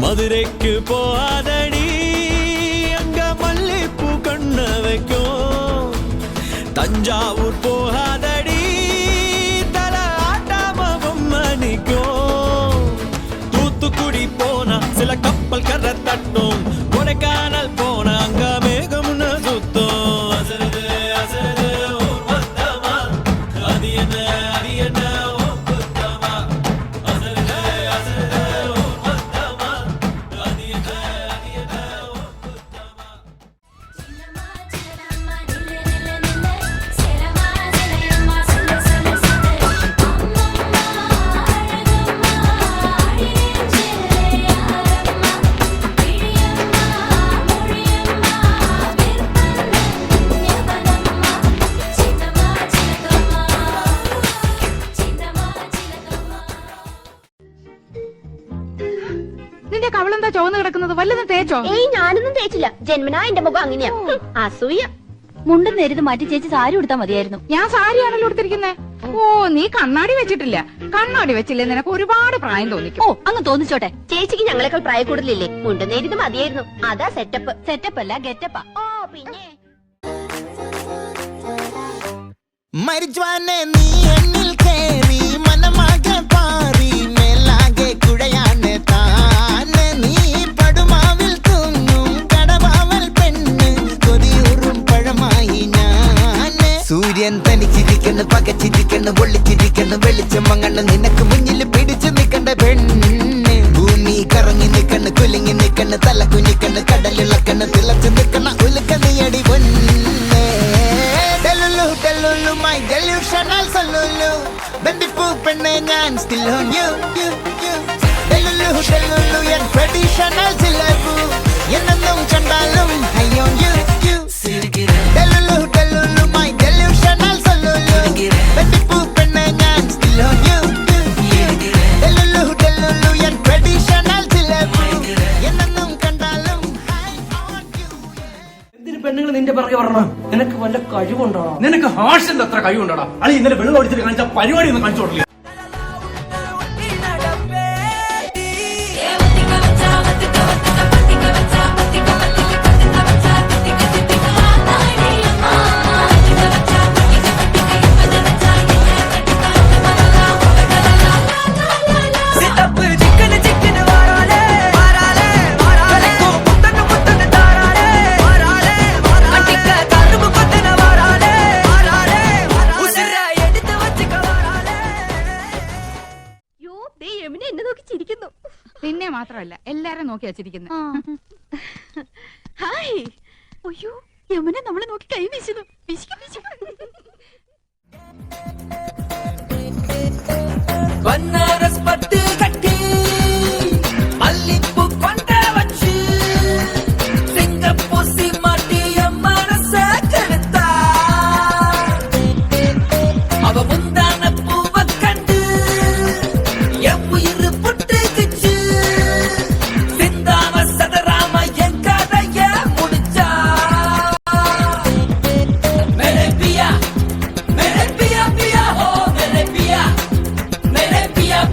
மதுரைக்கு போகாதடி அங்க மல்லிப்பூ கண்ண வைக்கும். தஞ்சாவூர் போகாதடி தல ஆட்டாம பொம்மணிக்கும். தூத்துக்குடி போனா சில கப்பல் கரை தட்டும். கொடைக்கானல் போனா அங்க மேகம்னு சுத்தும். அசருது அசருது ஊர் மொத்தமா அது என்ன அது என்ன കവളെന്താ ചോന്ന് കിടക്കുന്നത്? വല്ലതും തേച്ചോ? ഏയ് ഞാനൊന്നും തേച്ചില്ല. ജന്മനാ എന്റെ മുഖം അങ്ങനെയാ. അസൂയ. മുണ്ടും നേരിത് മാറ്റി ചേച്ചി സാരി ഉടുത്താ മതിയായിരുന്നു. ഞാൻ സാരിയാണല്ലോ ഉടുത്തിരിക്കുന്നേ. ഓ നീ കണ്ണാടി വെച്ചിട്ടില്ല. കണ്ണാടി വെച്ചില്ലേ നിനക്ക് ഒരുപാട് പ്രായം തോന്നിക്കും. ഓ അങ്ങ് തോന്നിച്ചോട്ടെ. ചേച്ചിക്ക് ഞങ്ങളെക്കാൾ പ്രായ കൂടുതലില്ലേ? മുണ്ടും നേരിത് മതിയായിരുന്നു. അതാ സെറ്റപ്പ്. സെറ്റപ്പ് അല്ല ഗെറ്റപ്പാ. ഓ പിന്നെ മരിജ്വാനെ നീ എന്നിൽ കേറി മനമാകെ പാറി മേലാകെ കുഴയാണ് താനെ നീ പടുമാവിൽ തൂങ്ങും കടവാവൽ പെണ്ണ് കൊതിയൂറും പഴമായി ഞാന് സൂര്യൻ തനിച്ചിരിക്കുന്നു പകച്ചിരിക്കുന്നു പൊള്ളിച്ചിരിക്കുന്നു വെളിച്ചം മങ്ങണ് നിനക്ക് മുന്നിൽ പിടിച്ചു നിൽക്കണ്ട പെണ്ണ് ഭൂമി കറങ്ങി നിൽക്കണ് കുലുങ്ങി നിൽക്കണ് തല കുനിക്കണ് കടലിളക്കണ് തിളച്ചു നിൽക്കണ ഉലുക്ക നീയടി പൊന്ന് Delulu, my delusional solulu. Baby poop and I'm still on you. Delulu, and traditional silabu. Yenanum chandalum, I on you. Delulu, my delusional solulu. Baby poop and I'm still on you. Delulu, and traditional silabu. Yenanum chandalum, I on you. പെണ്ണുങ്ങൾ നിന്റെ പിറകെ വരണം. നിനക്ക് വല്ല കഴിവുണ്ടോ? നിനക്ക് ഹാർഷിന്റെ അത്ര കഴിവുണ്ടോടാ? അളി ഇന്നലെ വെള്ളം അടിച്ചിട്ട് കാണിച്ച പരിപാടി ഒന്നും കാണിച്ചു കൊടുക്കില്ല. നിന്നെ മാത്രമല്ല എല്ലാരും നോക്കി വച്ചിരിക്കുന്നു. ഹായ്. അയ്യോ യമുന നമ്മളെ നോക്കി കൈ വീശുന്നു. ബനാറസ് പട്ട് കട്ടി മല്ലിപ്പൂ കൊണ്ട വച്ച് സിംഗപ്പൂസി മാറ്റിയ മനസ്സ കെടുത്ത അവ മുന്താന പൂവ കണ്ട് എപ്പുയിര് പൊട്ട് കിച്ച് സിന്താവ സദരാമ എൻ കഥയ മുടിച്ച മേരെ പിയ പിയ ഹോ മേരെ പിയ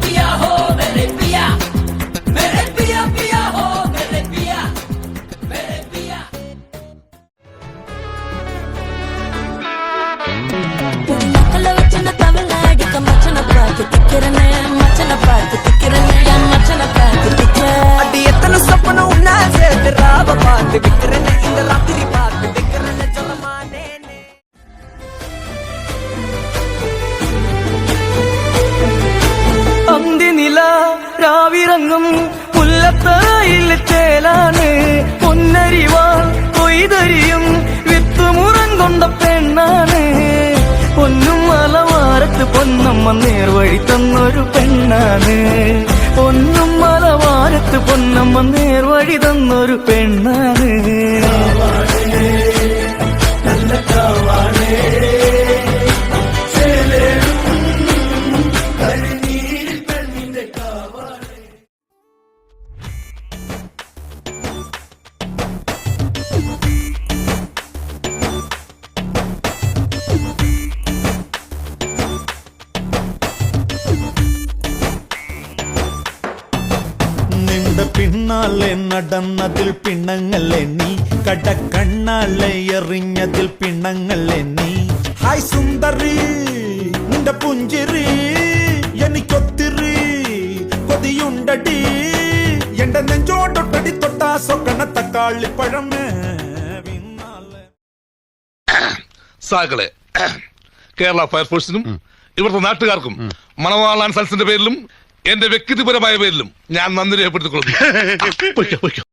पिया हो मेरे पिया हो मेरे पिया नकल वचन तवलाड़ी का मचन पार्क तिकरने मचन पार्क तिकरने या मचन पार्क तिकर अड्डी एतन सपना उन्ना से राव बात बिकरने इंद रात्रि बात बिकरने जलमाने ने അന്തിനില രാവിറങ്ങും മുല്ലത്തറയിൽ ചേലാണ് പൊന്നരിവാൾ കൊയ്തരിയും വിത്തുമുറം കൊണ്ട പെണ്ണാണ് പൊന്നും മല മലവാരത്ത് പൊന്നമ്മ നേർവഴി തന്നൊരു പെണ്ണാണ്. പൊന്നും മലവാരത്ത് പൊന്നമ്മ നേർവഴി തന്നൊരു പെണ്ണാണ്. നിന്റെ പിന്നാലെ നടന്നതിൽ പിണങ്ങല്ലേ നീ, കടക്കണ്ണാലെ എറിഞ്ഞതിൽ പിണങ്ങല്ലേ നീ. ഹായ് സുന്ദരി നിന്റെ പുഞ്ചിരി എനിക്കൊത്തിരി കൊതിയുണ്ടടി, എന്റെ നെഞ്ചോട്ടൊട്ടടി തൊട്ടാ സൊക്കണ തക്കാളിപ്പഴമേ. സാകളെ കേരള ഫയർഫോഴ്സിനും ഇവിടുത്തെ നാട്ടുകാർക്കും മണവാളാൻ സൽസിന്റെ പേരിലും എന്റെ വ്യക്തിപരമായ പേരിലും ഞാൻ നന്ദി രേഖപ്പെടുത്തിക്കൊള്ളുന്നു.